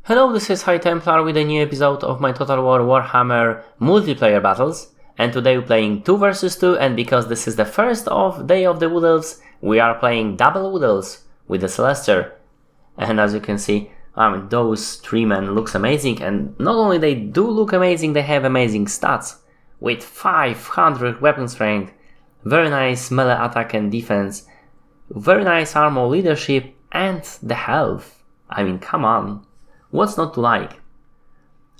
Hello, this is High Templar with a new episode of my Total War Warhammer multiplayer battles, and today we're playing 2 versus 2, and because this is the first day of the Wood Elves, we are playing double Wood Elves with the Celestor. And as you can see, those 3 men looks amazing, and not only they do look amazing, they have amazing stats, with 500 weapon strength, very nice melee attack and defense, very nice armor leadership, and the health. Come on. What's not to like?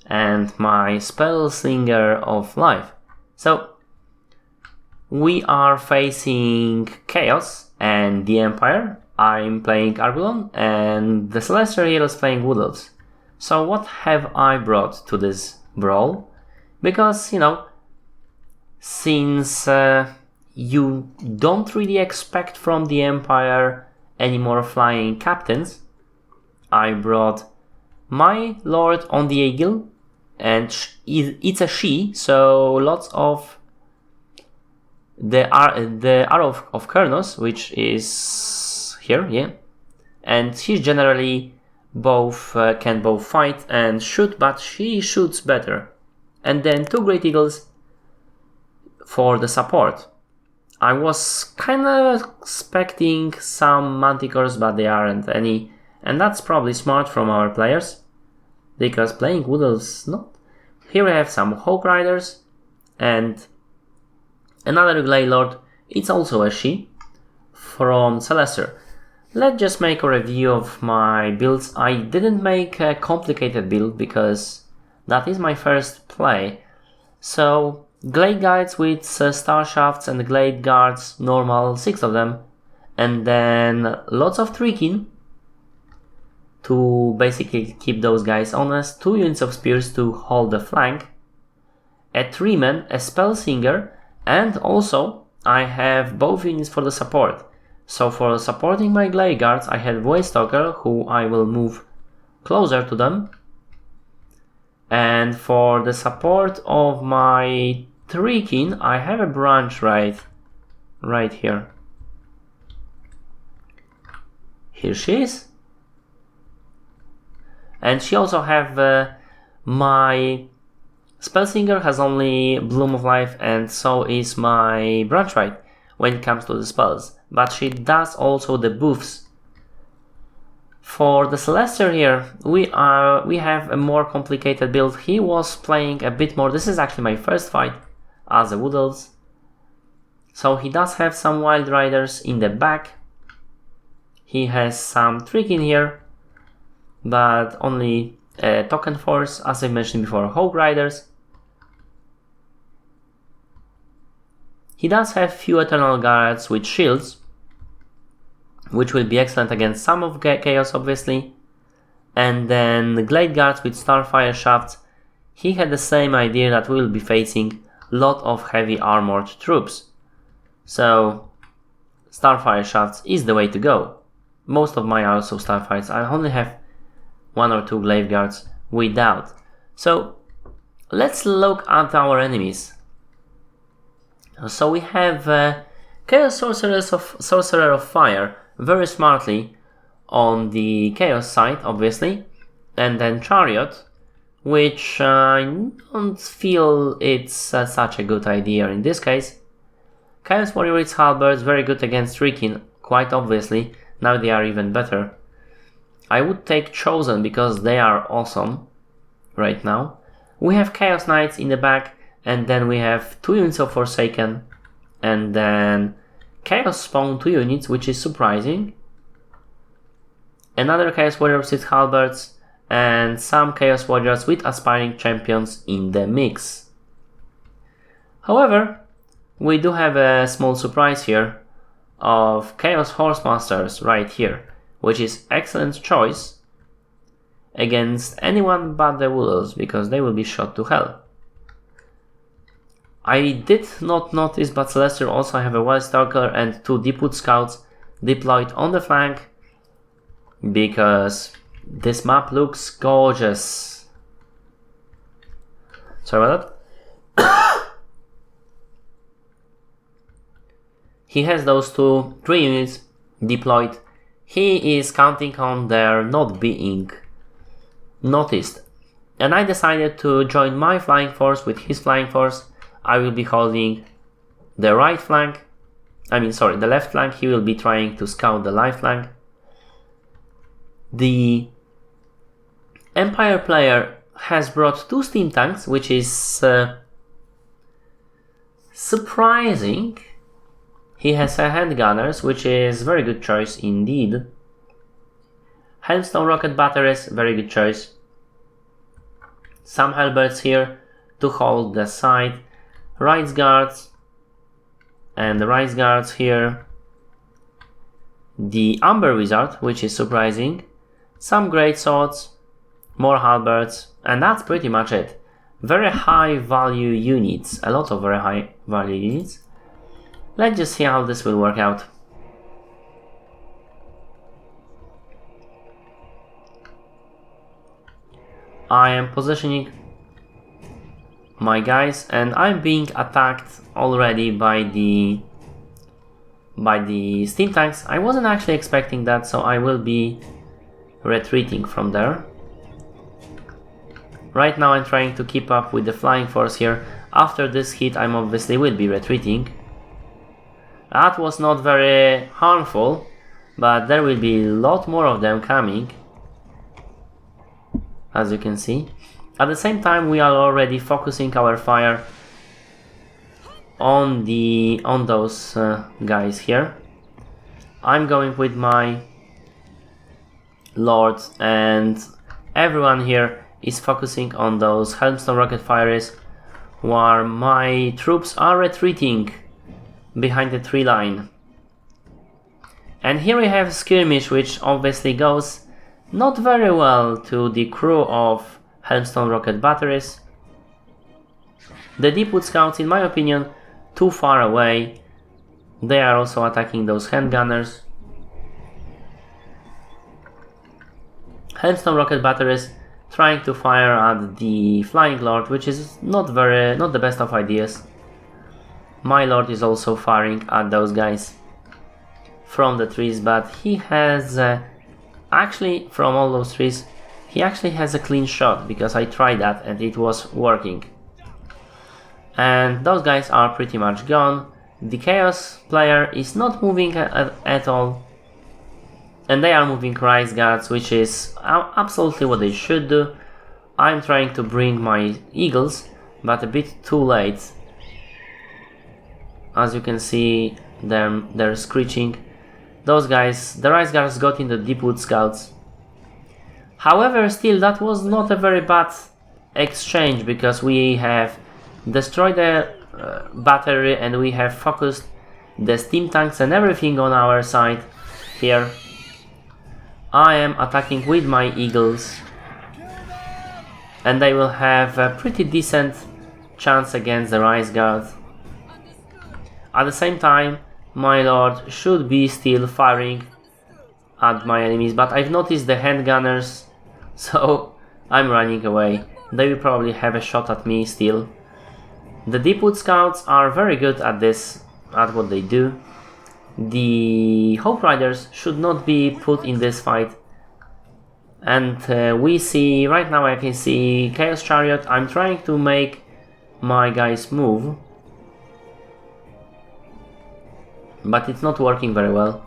And my spell slinger of life. So we are facing Chaos and the Empire. I'm playing Argulon and the Celestial here is playing Wood Elves. So what have I brought to this brawl? Because, since you don't really expect from the Empire any more flying captains, I brought my lord on the eagle, and it's a she, so lots of the arrow of Kernos, which is here, yeah, and she's generally can both fight and shoot, but she shoots better. And then 2 great eagles for the support. I was kinda expecting some manticores, but there aren't any. And that's probably smart from our players, because playing Wood Elves not. Here we have some Hawk Riders and another Glade Lord. It's also a she from Celestor. Let's just make a review of my builds. I didn't make a complicated build because that is my first play. So Glade Guides with Star Shafts and Glade Guards, normal, 6 of them, and then lots of tricking to basically keep those guys honest, 2 units of spears to hold the flank, a 3-man, a spell singer, and also I have both units for the support. So for supporting my Glade Guards, I have Waystalker, who I will move closer to them, and for the support of my Tricking, I have a branch right here. Here she is. And she also have my Spellsinger has only Bloom of Life, and so is my Branchright when it comes to the spells. But she does also the buffs. For the Celestor here, we have a more complicated build. He was playing a bit more. This is actually my first fight as a Wood Elves. So he does have some Wild Riders in the back. He has some trick in here, but only token force, as I mentioned before, Hawk Riders. He does have few Eternal Guards with shields, which will be excellent against some of Chaos, obviously. And then the Glade Guards with Starfire Shafts. He had the same idea that we will be facing a lot of heavy armored troops. So Starfire Shafts is the way to go. Most of my also Starfires, I only have 1 or 2 Glade Guards without. So let's look at our enemies. So we have Chaos Sorcerer of Fire, very smartly on the Chaos side, obviously, and then Chariot, which I don't feel it's such a good idea in this case. Chaos Warrior with Halberds, very good against Rikin, quite obviously. Now they are even better. I would take Chosen because they are awesome right now. We have Chaos Knights in the back, and then we have 2 units of Forsaken, and then Chaos Spawn 2 units, which is surprising. Another Chaos Warrior with Halberds, and some Chaos Warriors with Aspiring Champions in the mix. However, we do have a small surprise here of Chaos Horsemasters right here, which is excellent choice against anyone but the Wood Elves, because they will be shot to hell. I did not notice, but Celestor also have a Wild Stalker and 2 Deepwood Scouts deployed on the flank, because this map looks gorgeous. Sorry about that. He has those 3 units deployed. He is counting on there not being noticed. And I decided to join my flying force with his flying force. I will be holding the right flank. The left flank. He will be trying to scout the right flank. The Empire player has brought 2 steam tanks, which is surprising. He has handgunners, which is very good choice indeed. Helmstone rocket batteries, very good choice. Some halberds here to hold the side. Rice guards, and the rice guards here. The Amber Wizard, which is surprising. Some great swords, more halberds, and that's pretty much it. Very high value units, a lot of very high value units. Let's just see how this will work out. I am positioning my guys, and I'm being attacked already by the steam tanks. I wasn't actually expecting that, so I will be retreating from there. Right now I'm trying to keep up with the flying force here. After this hit I obviously will be retreating. That was not very harmful, but there will be a lot more of them coming, as you can see. At the same time we are already focusing our fire on those guys here. I'm going with my lords, and everyone here is focusing on those Helmstone rocket fires, while my troops are retreating behind the tree line. And here we have a skirmish, which obviously goes not very well to the crew of Helmstone rocket batteries. The Deepwood Scouts, in my opinion, too far away. They are also attacking those handgunners. Helmstone rocket batteries trying to fire at the Flying Lord, which is not the best of ideas. My Lord is also firing at those guys from the trees, but he has actually, from all those trees, he actually has a clean shot, because I tried that and it was working. And those guys are pretty much gone. The Chaos player is not moving at all. And they are moving Rice Guards, which is absolutely what they should do. I'm trying to bring my Eagles, but a bit too late. As you can see, they're screeching. Those guys, the Rice Guards got in the Deepwood Scouts. However, still, that was not a very bad exchange, because we have destroyed the battery and we have focused the steam tanks and everything on our side here. I am attacking with my Eagles, and they will have a pretty decent chance against the Rice Guard. At the same time, my Lord should be still firing at my enemies, but I've noticed the handgunners, so I'm running away. They will probably have a shot at me still. The Deepwood Scouts are very good at this, at what they do. The Hope Riders should not be put in this fight. And we see, right now I can see Chaos Chariot. I'm trying to make my guys move, but it's not working very well.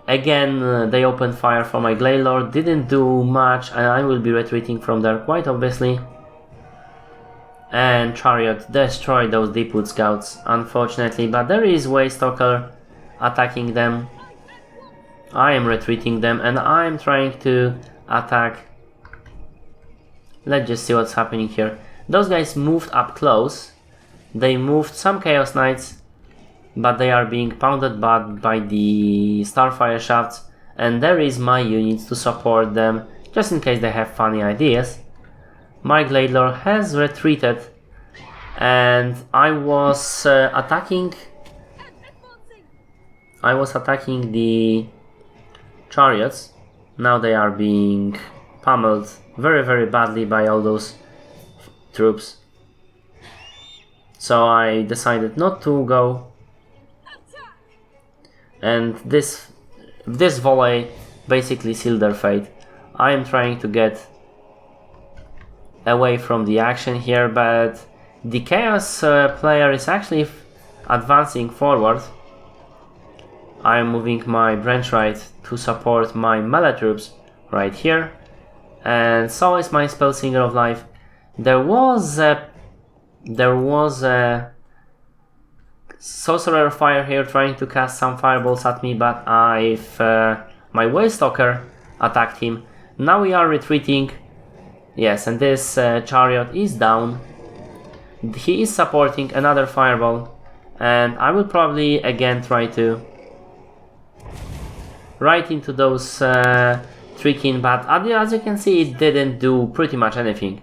Again, they opened fire for my Glade Lord, didn't do much, and I will be retreating from there quite obviously. And Chariot destroyed those Deepwood Scouts, unfortunately, but there is Waystalker attacking them. I am retreating them, and I am trying to attack. Let's just see what's happening here. Those guys moved up close. They moved some Chaos Knights, but they are being pounded by the Starfire shafts, and there is my units to support them, just in case they have funny ideas. My Glade Lord has retreated, and I was attacking the chariots. Now they are being pummeled very, very badly by all those troops. So I decided not to go, and this volley basically sealed their fate. I am trying to get away from the action here, but the Chaos player is actually advancing forward. I am moving my branch right to support my melee troops right here, and so is my Spell Singer of Life. There was a Sorcerer Fire here trying to cast some fireballs at me, but my Waystalker attacked him. Now we are retreating. Yes, and this chariot is down. He is supporting another fireball, and I will probably again try to right into those tricking, but as you can see, it didn't do pretty much anything.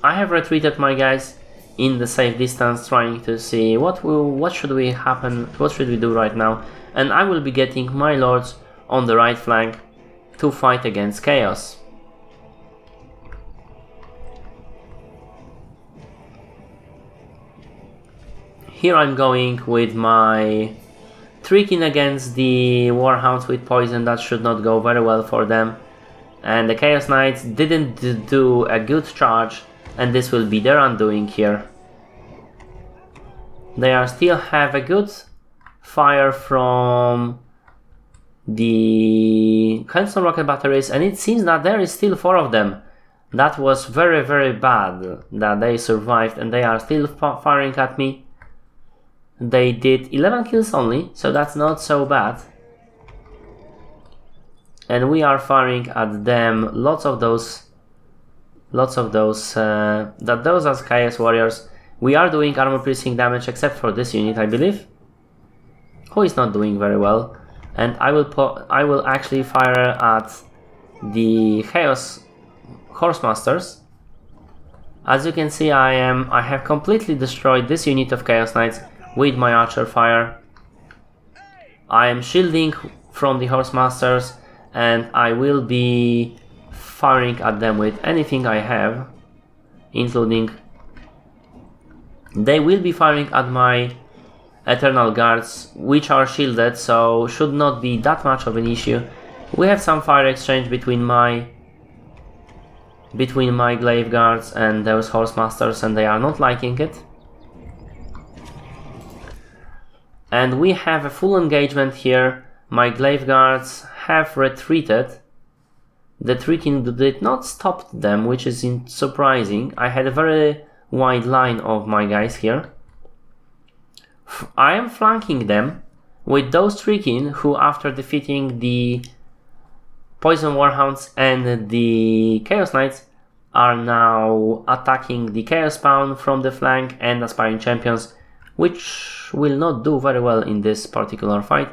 I have retreated my guys in the safe distance, trying to see what should we do right now, and I will be getting my lords on the right flank to fight against Chaos. Here I'm going with my tricking against the Warhounds with poison. That should not go very well for them. And the Chaos Knights didn't do a good charge, and this will be their undoing here. They still have a good fire from the Hailstone rocket batteries, and it seems that there is still 4 of them. That was very, very bad that they survived, and they are still firing at me. They did 11 kills only, so that's not so bad. And we are firing at them lots of those as Chaos Warriors. We are doing armor piercing damage except for this unit, I believe, who is not doing very well. And I will actually fire at the Chaos Horsemasters. As you can see, I have completely destroyed this unit of Chaos Knights with my archer fire. I am shielding from the Horsemasters, and I will be firing at them with anything I have, including they will be firing at my Eternal Guards, which are shielded, so should not be that much of an issue. We have some fire exchange between my Glaive Guards and those Horsemasters, and they are not liking it. And we have a full engagement here. My Glaive Guards have retreated. The tricking did not stop them, which is surprising. I had a very wide line of my guys here. I am flanking them with those tricking who, after defeating the Poison Warhounds and the Chaos Knights, are now attacking the Chaos Spawn from the flank and Aspiring Champions, which will not do very well in this particular fight.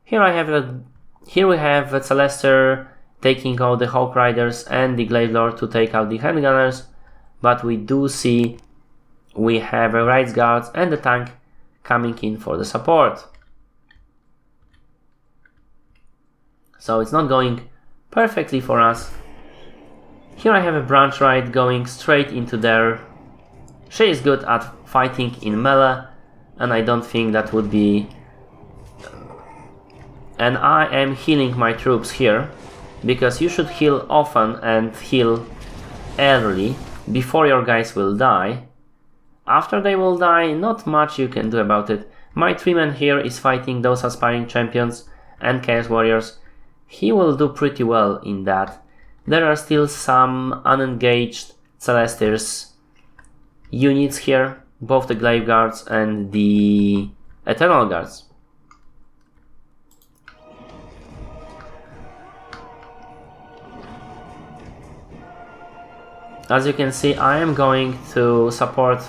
Here we have Celester taking out the Hawk Riders and the Glaive Lord to take out the Handgunners, but we do see we have a Rights Guard and the tank coming in for the support. So it's not going perfectly for us. Here I have a branch right going straight into there. She is good at fighting in melee, and I don't think that would be... And I am healing my troops here, because you should heal often and heal early before your guys will die. After they will die, not much you can do about it. My 3-man here is fighting those Aspiring Champions and Chaos Warriors. He will do pretty well in that. There are still some unengaged Celestials units here, both the Glaive Guards and the Eternal Guards. As you can see, I am going to support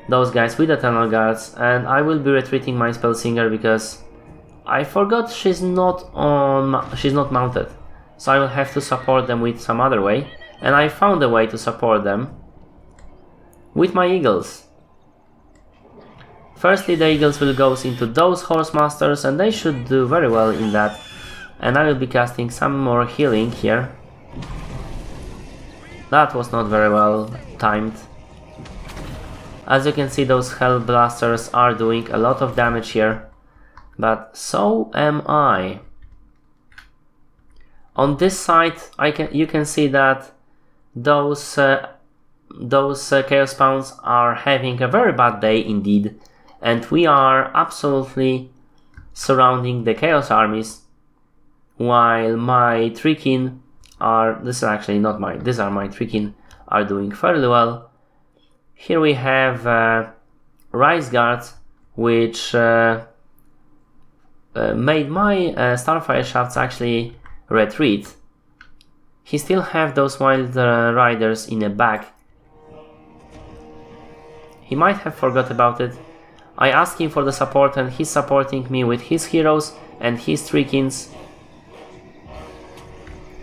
those guys with Eternal Guards, and I will be retreating my Spell Singer because I forgot she's not mounted. So I will have to support them with some other way, and I found a way to support them with my Eagles. Firstly, the Eagles will go into those Horsemasters, and they should do very well in that. And I will be casting some more healing here. That was not very well timed. As you can see, those Hell Blasters are doing a lot of damage here, but so am I. On this side, you can see that those Chaos Spawns are having a very bad day indeed, and we are absolutely surrounding the Chaos armies, while my Trikin are, this is actually not mine, these are my Trikin, are doing fairly well. Here we have Rise Guards, which made my Starfire Shafts actually retreat. He still have those Wild Riders in a bag. He might have forgot about it. I asked him for the support and he's supporting me with his heroes and his Trikins.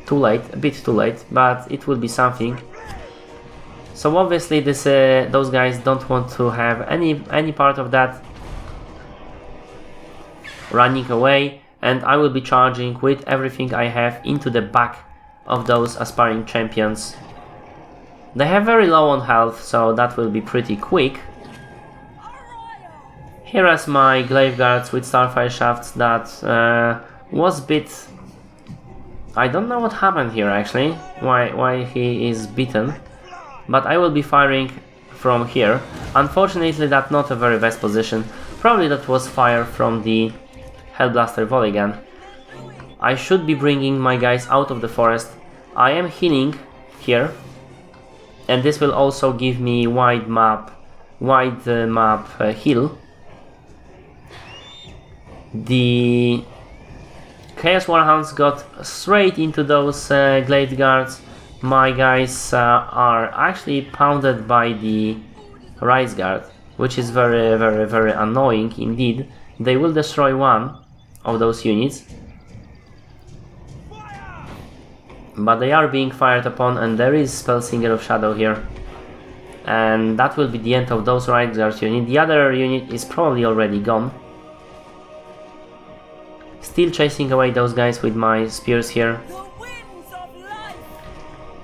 Too late, a bit too late, but it will be something. So obviously those guys don't want to have any part of that. Running away, and I will be charging with everything I have into the back of those aspiring champions. They have very low on health, so that will be pretty quick. Here is my Glaive Guards with Starfire Shafts that was a bit... I don't know what happened here actually, why he is beaten. But I will be firing from here. Unfortunately, that's not a very best position. Probably that was fire from the Hellblaster volley gun. I should be bringing my guys out of the forest. I am healing here, and this will also give me wide map heal. The Chaos Warhounds got straight into those Glaive Guards. My guys are actually pounded by the Rise Guard, which is very annoying indeed. They will destroy one of those units, but they are being fired upon, and there is Spellsinger of Shadow here, and that will be the end of those Rise Guard unit. The other unit is probably already gone. Still chasing away those guys with my spears here.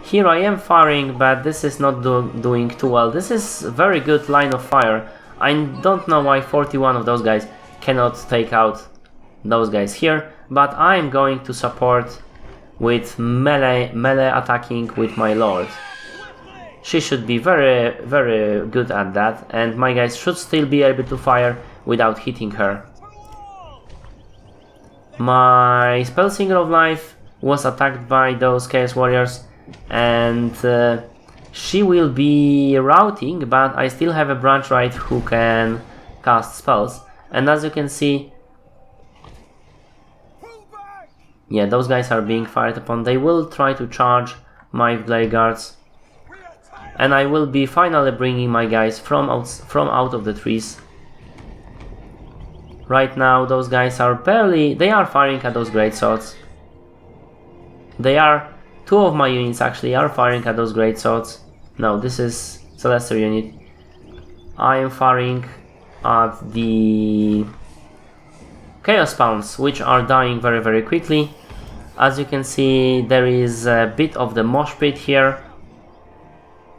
Here I am firing, but this is not doing too well. This is a very good line of fire. I don't know why 41 of those guys cannot take out those guys here, but I'm going to support with melee attacking with my Lord. She should be very good at that, and my guys should still be able to fire without hitting her. My Spellsinger of Life was attacked by those Chaos Warriors, and she will be routing, but I still have a Branch Right who can cast spells. And as you can see, yeah, those guys are being fired upon. They will try to charge my Glaive Guards, and I will be finally bringing my guys from out of the trees. Right now those guys are they are firing at those great swords. Two of my units actually are firing at those great swords. No, this is Celestial unit. I am firing at the Chaos Spawns, which are dying very quickly. As you can see, there is a bit of the mosh pit here,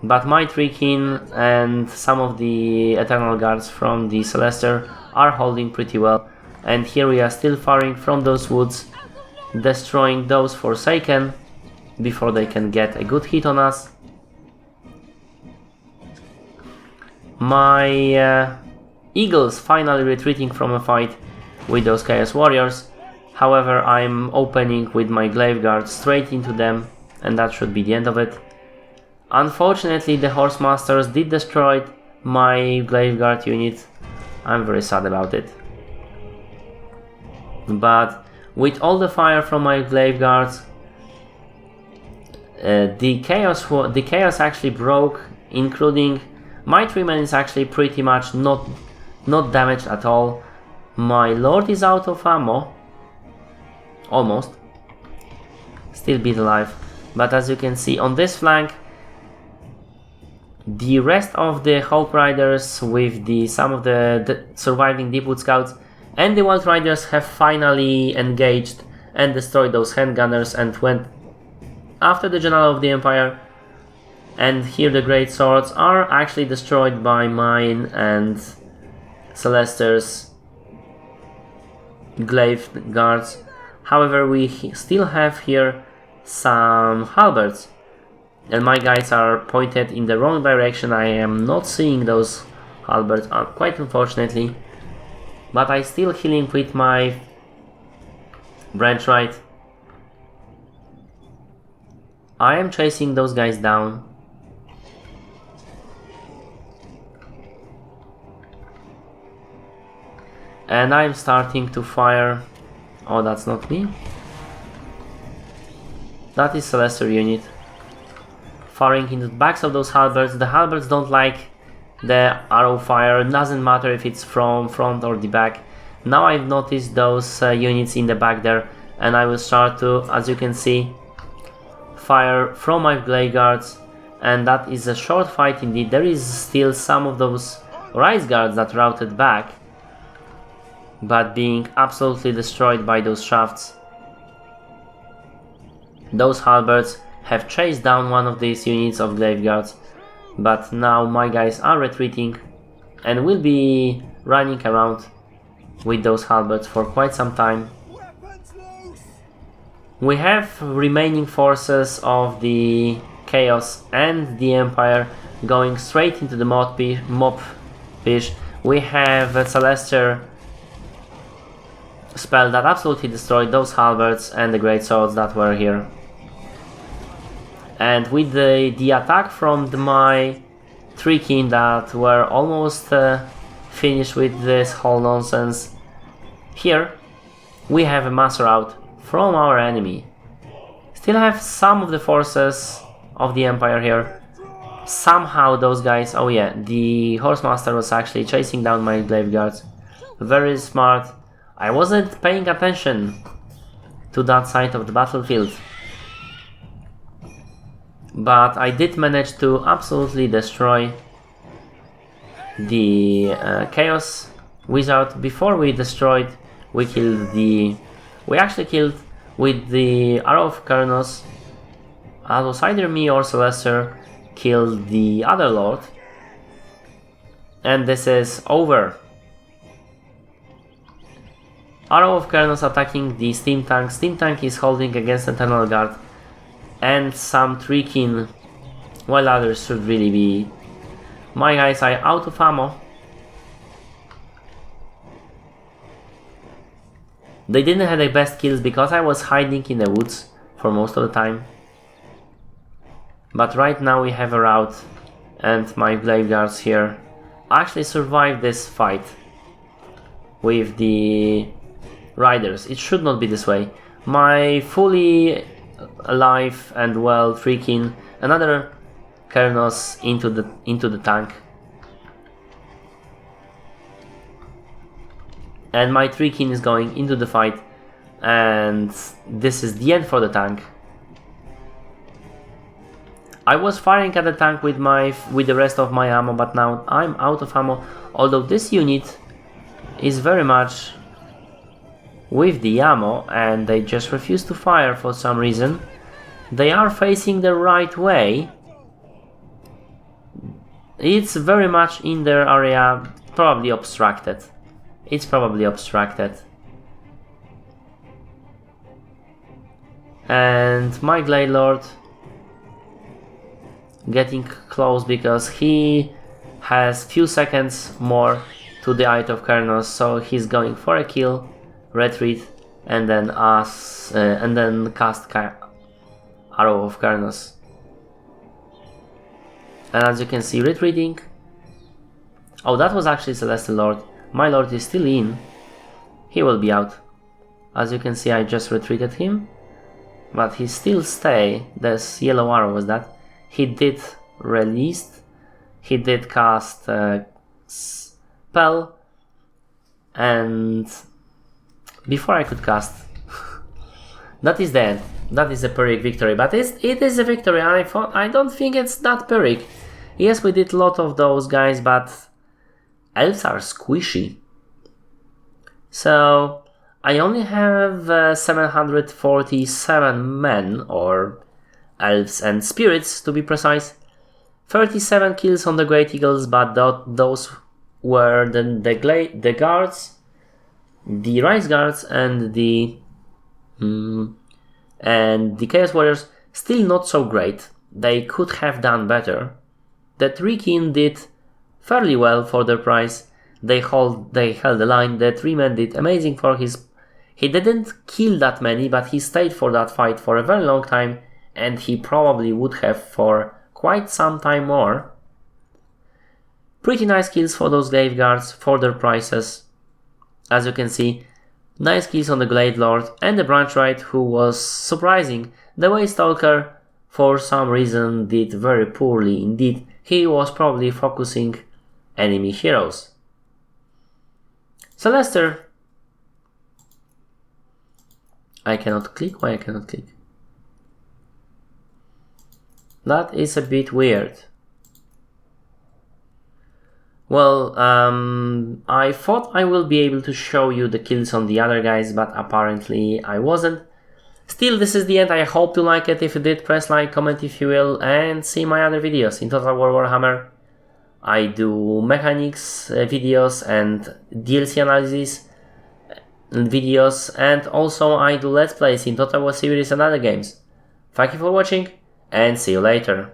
but my Trikin and some of the Eternal Guards from the Celestial are holding pretty well. And here we are still firing from those woods, destroying those Forsaken before they can get a good hit on us. My Eagles finally retreating from a fight with those Chaos Warriors. However, I'm opening with my Glaive Guard straight into them, and that should be the end of it. Unfortunately, the Horse Masters did destroy my Glaive Guard unit. I'm very sad about it. But with all the fire from my Glaive Guards, the chaos actually broke, including my 3-man is actually pretty much not damaged at all. My Lord is out of ammo, almost, still be alive, but as you can see on this flank, the rest of the Hope Riders with some of the surviving Deepwood Scouts and the Wild Riders have finally engaged and destroyed those handgunners and went after the General of the Empire. And here the great swords are actually destroyed by mine and Celeste's glaive guards. However, we still have here some halberds, and my guys are pointed in the wrong direction. I am not seeing those halberds, quite unfortunately, but I still healing with my branch right. I am chasing those guys down. And I'm starting to fire. Oh, that's not me. That is Celestial unit. Firing into the backs of those halberds. The halberds don't like the arrow fire. It doesn't matter if it's from front or the back. Now I've noticed those units in the back there. And I will start to, as you can see, fire from my glaive guards. And that is a short fight indeed. There is still some of those rise guards that routed back, but being absolutely destroyed by those shafts. Those halberds have chased down one of these units of glaive guards, but now my guys are retreating and will be running around with those halberds for quite some time. We have remaining forces of the Chaos and the Empire going straight into the mob pit. We have a Celestial spell that absolutely destroyed those halberds and the great swords that were here. And with the attack from my three kin that were almost finished with this whole nonsense, here we have a mass rout from our enemy. Still have some of the forces of the Empire here. Somehow those guys, oh yeah, the Horsemaster was actually chasing down my glaive guards. Very smart. I wasn't paying attention to that side of the battlefield, but I did manage to absolutely destroy the Chaos Wizard. Before we destroyed, we actually killed with the Arrow of Kernos. It was either me or Celestia killed the other Lord, and this is over. Arrow of Kernos attacking the Steam Tank. Steam Tank is holding against Eternal Guard and some Trikin, while others should really be. My guys are out of ammo. They didn't have the best kills because I was hiding in the woods for most of the time. But right now we have a rout, and my glaive guards here actually survived this fight with the riders. It should not be this way. My fully alive and well freaking another Kernos into the tank, and my Trikin is going into the fight, and this is the end for the tank. I was firing at the tank with the rest of my ammo, but now I'm out of ammo. Although this unit is very much with the ammo, and they just refuse to fire for some reason. They are facing the right way. It's very much in their area, probably obstructed. It's probably obstructed. And my Glade Lord getting close because he has few seconds more to the Eye of Kernos, so he's going for a kill, retreat, and then cast Arrow of Kernos. And as you can see, retreating. Oh, that was actually Celestial Lord. My Lord is still in. He will be out. As you can see, I just retreated him, but he still stay. This yellow arrow was that. He did release. He did cast spell, and before I could cast, that is the end. That is a Pyrrhic victory, but it is a victory. I don't think it's that Pyrrhic. Yes, we did a lot of those guys, but elves are squishy. So I only have 747 men, or elves and spirits to be precise, 37 kills on the Great Eagles, but those were the guards, the Rise Guards, and the Chaos Warriors. Still not so great. They could have done better. The Trikin did fairly well for their price. They held the line. The Treeman did amazing for his. He didn't kill that many, but he stayed for that fight for a very long time, and he probably would have for quite some time more. Pretty nice kills for those Glaive Guards for their prices. As you can see, nice kills on the Glade Lord and the Branch Right, who was surprising. The Way Stalker, for some reason, did very poorly indeed. He was probably focusing enemy heroes. Celester. I cannot click. Why I cannot click? That is a bit weird. Well, I thought I will be able to show you the kills on the other guys, but apparently I wasn't. Still, this is the end. I hope you like it. If you did, press like, comment if you will, and see my other videos. In Total War Warhammer, I do mechanics videos and DLC analysis videos, and also I do Let's Plays in Total War series and other games. Thank you for watching, and see you later.